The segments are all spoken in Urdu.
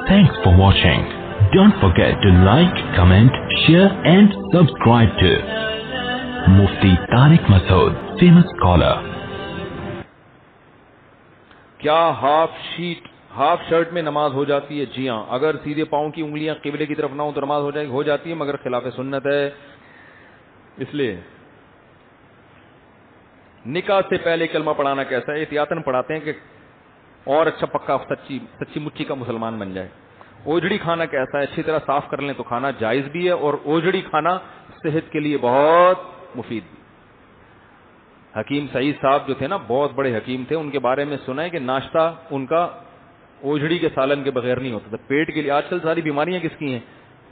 Thanks for watching. Don't forget to like, comment, share and subscribe to Mufti Tariq Masood, famous scholar. کیا ہاف شرٹ میں نماز ہو جاتی ہے؟ جی ہاں، اگر سیدھے پاؤں کی انگلیاں قبلے کی طرف نہ ہوں تو نماز ہو جاتی ہے، مگر خلاف سنت ہے. اس لیے نکاح سے پہلے کلمہ پڑھانا کیسا ہے؟ احتیاطاً پڑھاتے ہیں کہ اور اچھا پکا سچی مچی کا مسلمان بن جائے. اوجڑی کھانا کیسا ہے؟ اچھی طرح صاف کر لیں تو کھانا جائز بھی ہے، اور اوجڑی کھانا صحت کے لیے بہت مفید بھی. حکیم سعید صاحب جو تھے نا، بہت بڑے حکیم تھے، ان کے بارے میں سنا ہے کہ ناشتہ ان کا اوجڑی کے سالن کے بغیر نہیں ہوتا تھا. پیٹ کے لیے آج کل ساری بیماریاں کس کی ہیں؟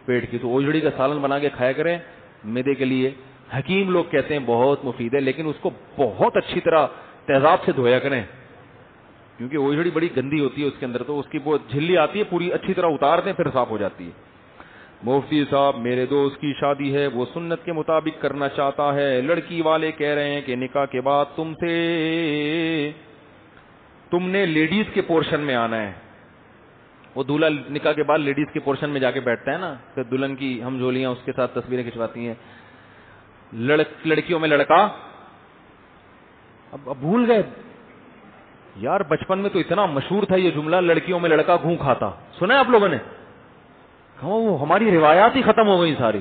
پیٹ کی. تو اوجڑی کا سالن بنا کے کھایا کریں، معدے کے لیے. حکیم لوگ کہتے ہیں بہت مفید ہے، لیکن اس کو بہت اچھی طرح تیزاب سے دھویا کریں، کیونکہ اوجڑی بڑی گندی ہوتی ہے اس کے اندر، تو اس کی وہ جھلی آتی ہے پوری، اچھی طرح اتار دیں پھر صاف ہو جاتی ہے. مفتی صاحب، میرے دوست کی شادی ہے، وہ سنت کے مطابق کرنا چاہتا ہے. لڑکی والے کہہ رہے ہیں کہ نکاح کے بعد تم نے لیڈیز کے پورشن میں آنا ہے. وہ دولہا نکاح کے بعد لیڈیز کے پورشن میں جا کے بیٹھتا ہے نا، پھر دلہن کی ہم جولیاں اس کے ساتھ تصویریں کھنچواتی ہیں. لڑکیوں میں لڑکا، اب بھول گئے یار، بچپن میں تو اتنا مشہور تھا یہ جملہ، لڑکیوں میں لڑکا گھوں کھاتا. سنا ہے آپ لوگوں نے؟ وہ ہماری روایات ہی ختم ہو گئی ساری.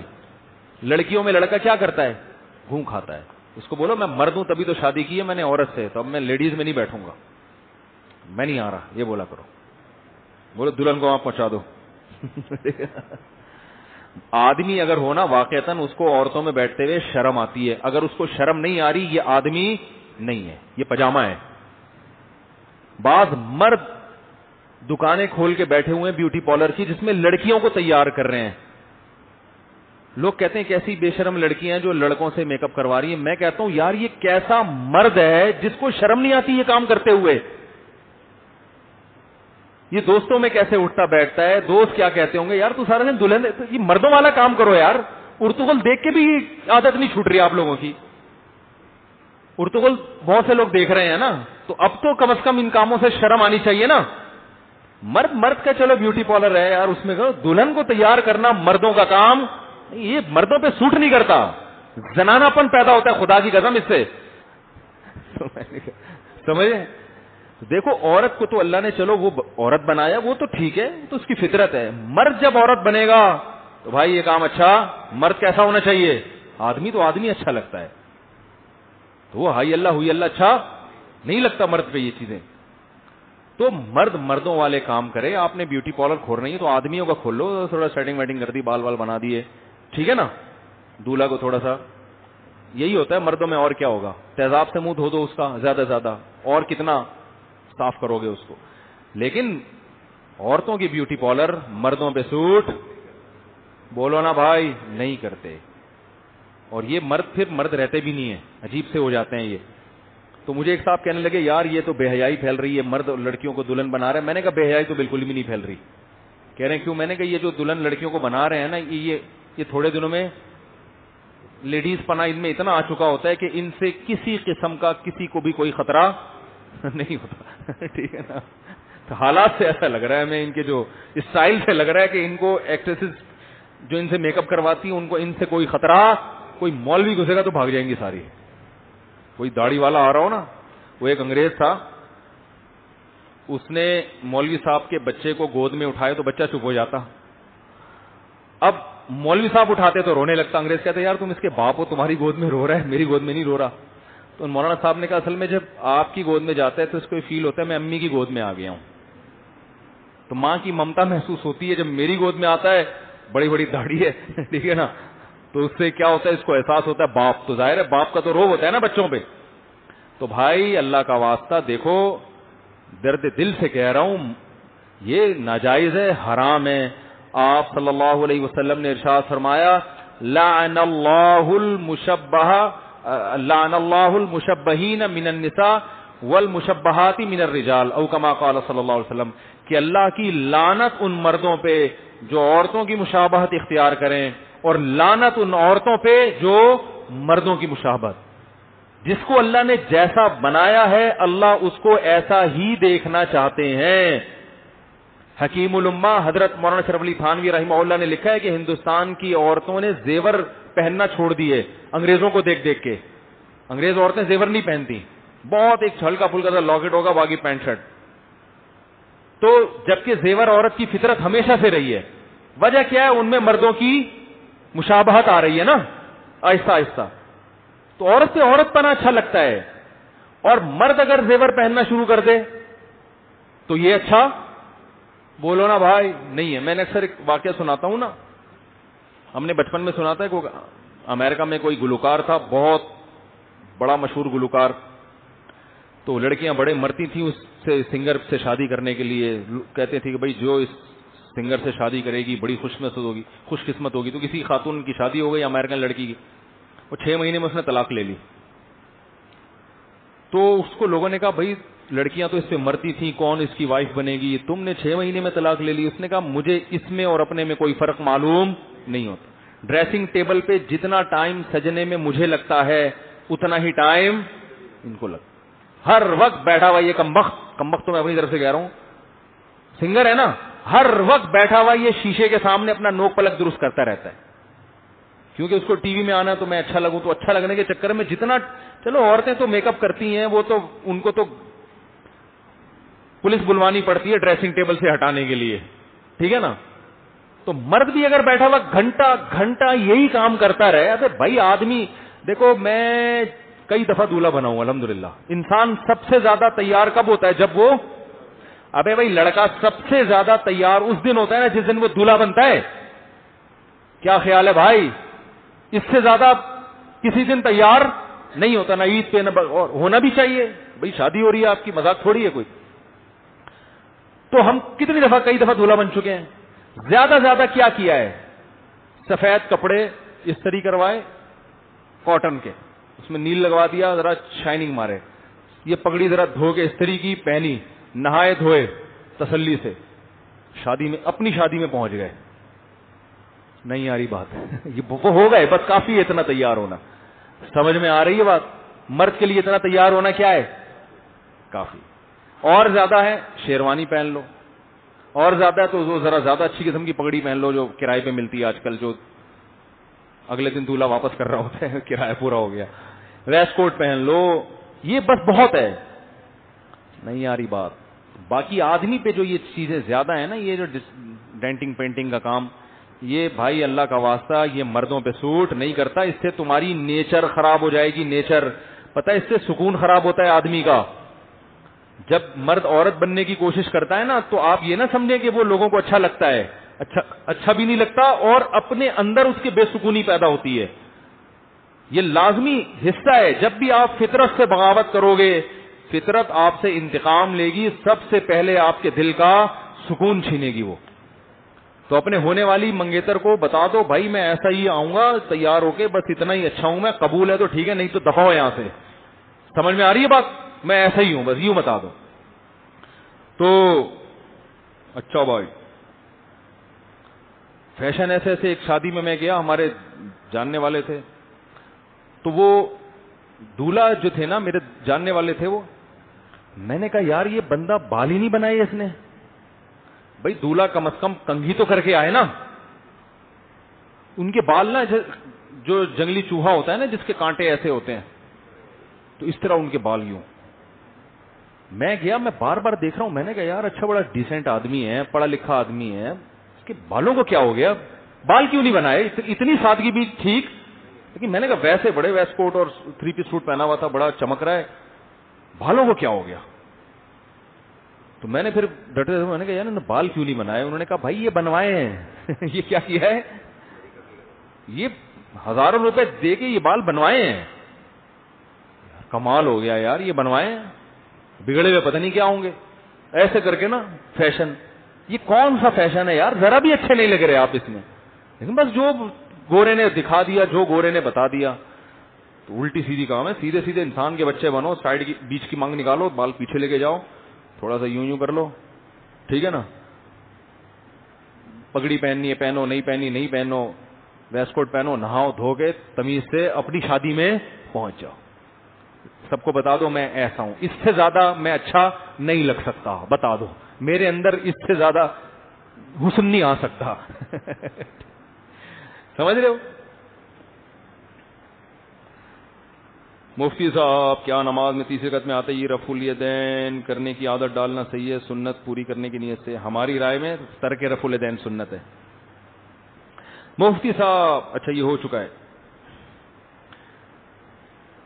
لڑکیوں میں لڑکا کیا کرتا ہے؟ گھوں کھاتا ہے. اس کو بولو میں مرد ہوں تبھی تو شادی کی ہے میں نے عورت سے، تو اب میں لیڈیز میں نہیں بیٹھوں گا، میں نہیں آ رہا، یہ بولا کرو. بولو دلہن کو آپ پہنچا دو. آدمی اگر ہونا واقعتاً اس کو عورتوں میں بیٹھتے ہوئے شرم آتی ہے. اگر اس کو شرم نہیں آ رہی، یہ آدمی نہیں ہے، یہ پجامہ ہے. بعض مرد دکانیں کھول کے بیٹھے ہوئے ہیں بیوٹی پارلر کی، جس میں لڑکیوں کو تیار کر رہے ہیں. لوگ کہتے ہیں کیسی بے شرم لڑکیاں ہیں جو لڑکوں سے میک اپ کروا رہی ہیں. میں کہتا ہوں یار یہ کیسا مرد ہے جس کو شرم نہیں آتی یہ کام کرتے ہوئے؟ یہ دوستوں میں کیسے اٹھتا بیٹھتا ہے؟ دوست کیا کہتے ہوں گے، یار تو سارا دن دلہن، یہ مردوں والا کام کرو یار. ارطغرل دیکھ کے بھی عادت نہیں چھوٹ رہی آپ لوگوں کی. ارطغرل بہت سے لوگ دیکھ رہے ہیں نا، تو اب تو کم از کم ان کاموں سے شرم آنی چاہیے نا. مرد کا چلو بیوٹی پارلر ہے یار، اس میں دلہن کو تیار کرنا مردوں کا کام، یہ مردوں پہ سوٹ نہیں کرتا. زنانہ پن پیدا ہوتا ہے خدا کی قسم اس سے، سمجھے؟ دیکھو عورت کو تو اللہ نے چلو وہ عورت بنایا، وہ تو ٹھیک ہے، تو اس کی فطرت ہے. مرد جب عورت بنے گا تو بھائی یہ کام اچھا، مرد کیسا ہونا چاہیے؟ آدمی تو آدمی اچھا لگتا ہے، تو وہ ہائی اللہ ہوئی اللہ اچھا نہیں لگتا مرد پہ یہ چیزیں. تو مرد مردوں والے کام کرے. آپ نے بیوٹی پارلر کھول رہی ہے تو آدمیوں کا کھول لو، تھوڑا سیٹنگ ویٹنگ کر دی، بال وال بنا دیے، ٹھیک ہے نا. دولہا کو تھوڑا سا، یہی ہوتا ہے مردوں میں، اور کیا ہوگا؟ تیزاب سے منہ دھو دو اس کا زیادہ زیادہ، اور کتنا صاف کرو گے اس کو. لیکن عورتوں کی بیوٹی پارلر مردوں پہ سوٹ، بولو نا بھائی، نہیں کرتے. اور یہ مرد پھر مرد رہتے بھی نہیں ہیں، عجیب سے ہو جاتے ہیں یہ. تو مجھے ایک صاحب کہنے لگے یار یہ تو بے حیائی پھیل رہی ہے، مرد لڑکیوں کو دلہن بنا رہے ہیں. میں نے کہا بے حیائی تو بالکل بھی نہیں پھیل رہی. کہہ رہے ہیں کیوں؟ میں نے کہا یہ جو دلہن لڑکیوں کو بنا رہے ہیں نا، یہ تھوڑے دنوں میں لیڈیز پنا ان میں اتنا آ چکا ہوتا ہے کہ ان سے کسی قسم کا کسی کو بھی کوئی خطرہ نہیں ہوتا. ٹھیک ہے نا. تو حالات سے ایسا لگ رہا ہے ہمیں، ان کے جو اسٹائل سے لگ رہا ہے کہ ان کو ایکٹریسز جو ان سے میک اپ کرواتی ہیں ان کو ان سے کوئی خطرہ، کوئی مولوی گھسے گا تو بھاگ جائیں گی ساری. کوئی داڑھی والا آ رہا ہو نا. وہ ایک انگریز تھا، اس نے مولوی صاحب کے بچے کو گود میں اٹھایا تو بچہ چپ ہو جاتا. اب مولوی صاحب اٹھاتے تو رونے لگتا. انگریز کہتے یار تم اس کے باپ ہو، تمہاری گود میں رو رہا ہے، میری گود میں نہیں رو رہا. تو مولانا صاحب نے کہا اصل میں جب آپ کی گود میں جاتا ہے تو اس کو فیل ہوتا ہے میں امی کی گود میں آ گیا ہوں. تو ماں کی ممتا محسوس ہوتی ہے. جب میری گود میں آتا ہے، بڑی بڑی داڑھی ہے، ٹھیک ہے نا، تو اس سے کیا ہوتا ہے، اس کو احساس ہوتا ہے باپ. تو ظاہر ہے باپ کا تو روب ہوتا ہے نا بچوں پہ. تو بھائی اللہ کا واسطہ دیکھو، درد دل سے کہہ رہا ہوں، یہ ناجائز ہے، حرام ہے. آپ صلی اللہ علیہ وسلم نے ارشاد فرمایا لعن اللہ المشبہین من النساء والمشبہات من الرجال او کما قال صلی اللہ علیہ وسلم، کہ اللہ کی لعنت ان مردوں پہ جو عورتوں کی مشابہت اختیار کریں، اور لعنت ان عورتوں پہ جو مردوں کی مشابہت. جس کو اللہ نے جیسا بنایا ہے اللہ اس کو ایسا ہی دیکھنا چاہتے ہیں. حکیم الامہ حضرت مولانا شرف علی تھانوی رحمہ اللہ نے لکھا ہے کہ ہندوستان کی عورتوں نے زیور پہننا چھوڑ دیے انگریزوں کو دیکھ دیکھ کے. انگریز عورتیں زیور نہیں پہنتی, بہت ایک ہلکا پھلکا سا لاکٹ ہوگا, باقی پینٹ شرٹ. تو جبکہ زیور عورت کی فطرت ہمیشہ سے رہی ہے. وجہ کیا ہے؟ ان میں مردوں کی مشابہت آ رہی ہے نا آہستہ آہستہ, تو عورت سے عورت پنا اچھا لگتا ہے. اور مرد اگر زیور پہننا شروع کر دے تو یہ اچھا بولو نا بھائی نہیں ہے. میں نے اکثر ایک واقعہ سناتا ہوں نا, ہم نے بچپن میں سنا تھا کہ امریکہ میں کوئی گلوکار تھا, بہت بڑا مشہور گلوکار, تو لڑکیاں بڑے مرتی تھیں اس سے سنگر سے شادی کرنے کے لیے. کہتے تھے کہ بھائی جو اس سنگر سے شادی کرے گی بڑی خوش قسمت ہوگی. تو کسی خاتون کی شادی ہو گئی امریکن لڑکی کی, وہ 6 مہینے میں اس نے طلاق لے لی. تو اس کو لوگوں نے کہا بھائی لڑکیاں تو اس پہ مرتی تھیں, کون اس کی وائف بنے گی, تم نے 6 مہینے میں طلاق لے لی. اس نے کہا مجھے اس میں اور اپنے میں کوئی فرق معلوم نہیں ہوتا. ڈریسنگ ٹیبل پہ جتنا ٹائم سجنے میں مجھے لگتا ہے اتنا ہی ٹائم ان کو لگتا. ہر وقت بیٹھا ہوا یہ کمبخت تو میں اپنی طرف سے کہہ رہا ہوں, سنگر ہے نا, ہر وقت بیٹھا ہوا یہ شیشے کے سامنے اپنا نوک پلک درست کرتا رہتا ہے, کیونکہ اس کو ٹی وی میں آنا تو میں اچھا لگوں. تو اچھا لگنے کے چکر میں جتنا, چلو عورتیں تو میک اپ کرتی ہیں, وہ تو ان کو تو پولیس بلوانی پڑتی ہے ڈریسنگ ٹیبل سے ہٹانے کے لیے, ٹھیک ہے نا. تو مرد بھی اگر بیٹھا ہوا گھنٹہ گھنٹہ یہی کام کرتا رہے, ارے بھائی آدمی دیکھو, میں کئی دفعہ دولہا بنا ہوں الحمدللہ. انسان سب سے زیادہ تیار کب ہوتا ہے؟ جب وہ, ابے بھائی لڑکا سب سے زیادہ تیار اس دن ہوتا ہے نا جس دن وہ دولہا بنتا ہے. کیا خیال ہے بھائی؟ اس سے زیادہ کسی دن تیار نہیں ہوتا, نہ عید پہ, نہ ہونا بھی چاہیے بھائی, شادی ہو رہی ہے آپ کی, مذاق تھوڑی ہے کوئی. تو ہم کتنی دفعہ, کئی دفعہ دولہا بن چکے ہیں. زیادہ زیادہ کیا کیا ہے؟ سفید کپڑے استری کروائے کاٹن کے, اس میں نیل لگوا دیا, ذرا شائننگ مارے. یہ پگڑی ذرا دھو کے استری کی پہنی, نہائے دھوئے تسلی سے, شادی میں, اپنی شادی میں پہنچ گئے. نہیں آ رہی بات؟ یہ وہ ہو گئے, بس کافی ہے اتنا تیار ہونا. سمجھ میں آ رہی ہے بات؟ مرد کے لیے اتنا تیار ہونا کیا ہے؟ کافی. اور زیادہ ہے شیروانی پہن لو, اور زیادہ ہے تو ذرا زیادہ اچھی قسم کی پگڑی پہن لو جو کرائے پہ ملتی ہے آج کل, جو اگلے دن دولہا واپس کر رہا ہوتا ہے, کرایہ پورا ہو گیا. ویسٹ کوٹ پہن لو, یہ بس بہت ہے. نہیں آ رہی بات؟ باقی آدمی پہ جو یہ چیزیں زیادہ ہیں نا, یہ جو ڈینٹنگ پینٹنگ کا کام, یہ بھائی اللہ کا واسطہ یہ مردوں پہ سوٹ نہیں کرتا. اس سے تمہاری نیچر خراب ہو جائے گی, نیچر. پتہ ہے اس سے سکون خراب ہوتا ہے آدمی کا. جب مرد عورت بننے کی کوشش کرتا ہے نا, تو آپ یہ نہ سمجھیں کہ وہ لوگوں کو اچھا لگتا ہے, اچھا بھی نہیں لگتا, اور اپنے اندر اس کی بے سکونی پیدا ہوتی ہے. یہ لازمی حصہ ہے. جب بھی آپ فطرت سے بغاوت کرو گے, فطرت آپ سے انتقام لے گی, سب سے پہلے آپ کے دل کا سکون چھینے گی وہ. تو اپنے ہونے والی منگیتر کو بتا دو بھائی میں ایسا ہی آؤں گا تیار ہو کے, بس اتنا ہی اچھا ہوں میں, قبول ہے تو ٹھیک ہے, نہیں تو دفع ہو یہاں سے. سمجھ میں آ رہی ہے بات؟ میں ایسا ہی ہوں, بس یوں بتا دو. تو اچھا بھائی, فیشن ایسے ایسے. ایک شادی میں گیا, ہمارے جاننے والے تھے, تو وہ دولہا جو تھے نا میرے جاننے والے تھے, وہ, میں نے کہا یار یہ بندہ بال ہی نہیں بنائے اس نے. بھائی دولہا کم از کم کنگھی تو کر کے آئے نا. ان کے بال نا جو جنگلی چوہا ہوتا ہے نا جس کے کانٹے ایسے ہوتے ہیں, تو اس طرح ان کے بال یوں. میں گیا, میں بار بار دیکھ رہا ہوں, میں نے کہا یار اچھا بڑا ڈیسنٹ آدمی ہے, پڑھا لکھا آدمی ہے, اس کے بالوں کو کیا ہو گیا, بال کیوں نہیں بنائے؟ اتنی سادگی بھی ٹھیک, لیکن میں نے کہا ویسے بڑے ویسٹ کوٹ اور 3 پیس سوٹ پہنا ہوا تھا, بڑا چمک رہا ہے, بالوں کو کیا ہو گیا؟ تو میں نے پھر ڈٹے, میں نے کہا یار بال کیوں نہیں بنائے؟ انہوں نے کہا بھائی یہ بنوائے ہیں. یہ کیا کیا ہے؟ یہ ہزاروں روپے دے کے یہ بال بنوائے ہیں. کمال ہو گیا یار, یہ بنوائے ہیں, بگڑے ہوئے پتہ نہیں کیا ہوں گے. ایسے کر کے نا فیشن, یہ کون سا فیشن ہے یار؟ ذرا بھی اچھے نہیں لگ رہے آپ اس میں. لیکن بس جو گورے نے دکھا دیا, جو گورے نے بتا دیا, تو الٹی سیدھی کام ہے. سیدھے سیدھے انسان کے بچے بنو, سائڈ کی بیچ کی مانگ نکالو, بال پیچھے لے کے جاؤ, تھوڑا سا یوں کر لو, ٹھیک ہے نا. پگڑی پہننی ہے پہنو, نہیں پہنی نہیں پہنو, ویسٹ کوٹ پہنو, نہاؤ دھو کے تمیز سے اپنی شادی میں پہنچ جاؤ. سب کو بتا دو میں ایسا ہوں, اس سے زیادہ میں اچھا نہیں لگ سکتا, بتا دو میرے اندر اس سے زیادہ حسن نہیں آ سکتا. سمجھ رہے ہو؟ مفتی صاحب کیا نماز میں تیسری رکعت میں آتے ہی رفع الیدین کرنے کی عادت ڈالنا صحیح ہے سنت پوری کرنے کی نیت سے؟ ہماری رائے میں ترک رفع الیدین سنت ہے. مفتی صاحب اچھا یہ ہو چکا ہے.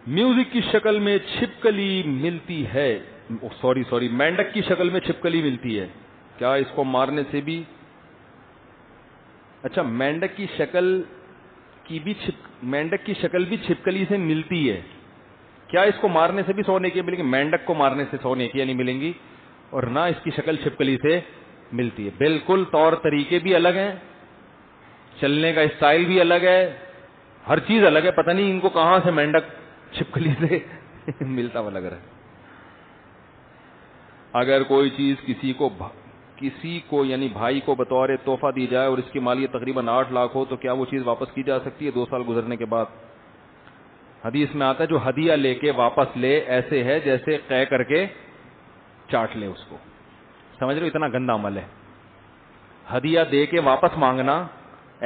میوزک کی شکل میں چھپکلی ملتی ہے، سوری مینڈک کی شکل میں چھپکلی ملتی ہے، کیا اس کو مارنے سے بھی؟ اچھا مینڈک کی شکل بھی چھپکلی سے ملتی ہے، کیا اس کو مارنے سے بھی 100 نیکیاں ملیں گی؟ مینڈک کو مارنے سے 100 نیکیاں نہیں ملیں گی اور نہ اس کی شکل چھپکلی سے ملتی ہے. بالکل طور طریقے بھی الگ ہیں، چلنے کا اسٹائل بھی الگ ہے، ہر چیز الگ ہے. پتہ نہیں ان کو کہاں سے مینڈک چھپکلی سے ملتا ہوا لگ رہا ہے. اگر کوئی چیز کسی کو یعنی بھائی کو بطور تحفہ دی جائے اور اس کی مالیت تقریباً 8 لاکھ ہو تو کیا وہ چیز واپس کی جا سکتی ہے 2 سال گزرنے کے بعد؟ حدیث میں آتا ہے جو ہدیہ لے کے واپس لے ایسے ہے جیسے قے کر کے چاٹ لے اس کو. سمجھ رہے ہو؟ اتنا گندا عمل ہے. ہدیہ دے کے واپس مانگنا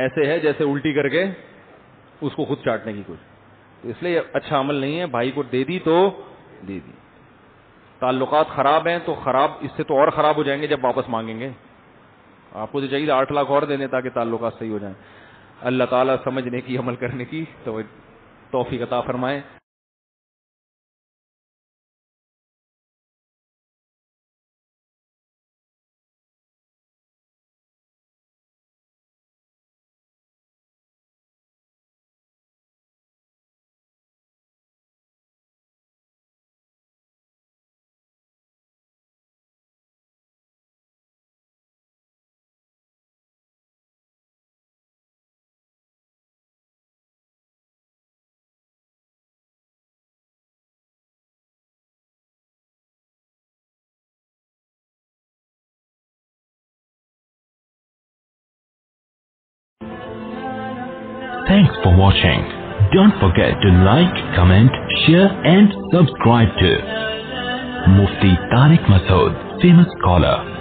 ایسے ہے جیسے الٹی کر کے اس کو خود چاٹنے کی کوشش. تو اس لیے اچھا عمل نہیں ہے. بھائی کو دے دی تو دے دی. تعلقات خراب ہیں تو خراب اس سے تو اور خراب ہو جائیں گے جب واپس مانگیں گے. آپ کو تو چاہیے 8 لاکھ اور دے دیں تاکہ تعلقات صحیح ہو جائیں. اللہ تعالیٰ سمجھنے کی عمل کرنے کی توفیق عطا فرمائے. Thanks for watching. Don't forget to like, comment, share and subscribe to Mufti Tariq Masood, famous scholar.